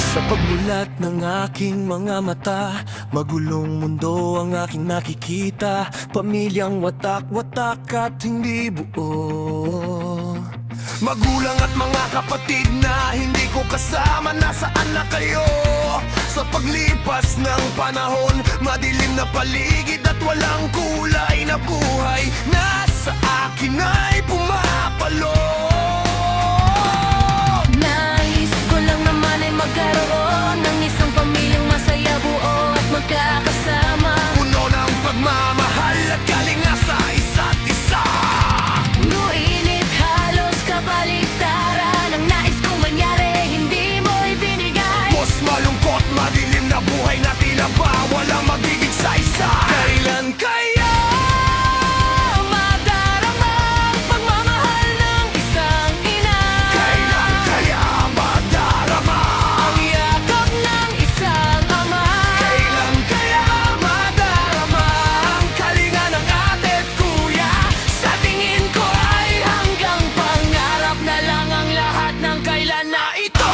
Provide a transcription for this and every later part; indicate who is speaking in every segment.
Speaker 1: Sa pagmulat ng aking mga mata, magulong mundo ang aking nakikita. Pamilyang watak-watak at hindi buo. Magulang at mga kapatid na hindi ko kasama, nasaan na kayo? Sa paglipas ng panahon, madilim na paligid at walang kulay na buhay na sa akin ay pumapalo.
Speaker 2: Nais ko lang naman ay magkaroon ng isang pamilyang masaya, buo at magkakasama.
Speaker 1: Puno ng pagmamahal at kalinga sa isa't isa.
Speaker 2: Ngunit halos kabaliktaran ang nais kong mangyari, hindi mo ibinigay.
Speaker 1: Mas malungkot, madilim na buhay na tila ba walang magiging saysay. Kailan kaya
Speaker 2: Madarama ang pagmamahal ng isang ina?
Speaker 1: Kailan kaya madarama
Speaker 2: Ang yakap ng isang ama?
Speaker 1: Kailan kaya madarama ang kalinga ng ate at kuya?
Speaker 2: Sa tingin ko ay hanggang pangarap na lang ang lahat ng kailan na ito.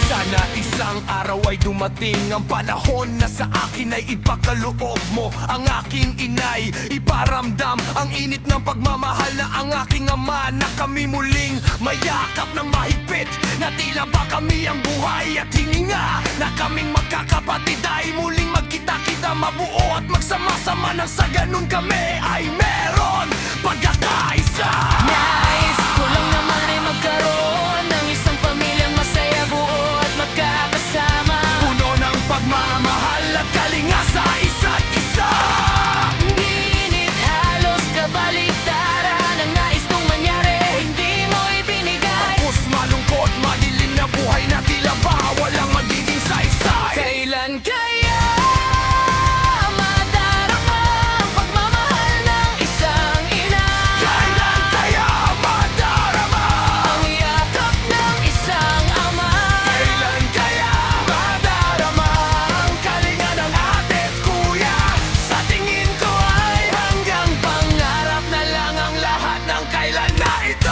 Speaker 1: Sana isang araw ay dumating ang panahon na sa akin ay ipakaloob mo ang aking inay. Iparamdam ang init ng pagmamahal na ang aking ama, na kami muling mayakap ng mahigpit, na tila ba kami ang buhay at hininga, na kaming magkakapatid ay muling magkita-kita, mabuo at magsama-sama, nang sa ganun kami ay meron pagkakaisa.
Speaker 2: Nais ko lang naman ay magkaroon ng isang pamilyang masaya, buo at magkakasama.
Speaker 1: Puno ng pagmamahal at kalinga sa isa't isa.
Speaker 2: Ngunit halos kabaliktaran ang nais kong mangyari, hindi mo ibinigay.
Speaker 1: Tapos malungkot, madilim na buhay na tila ba walang magiging saysay.
Speaker 2: Kailan kaya madarama ang pagmamahal ng isang ina?
Speaker 1: Kailan kaya madarama
Speaker 2: Ang yakap ng isang ama?
Speaker 1: Kailan kaya madarama ang kalinga ng ate at kuya?
Speaker 2: Sa tingin ko ay hanggang pangarap na lang ang lahat ng kailan na ito.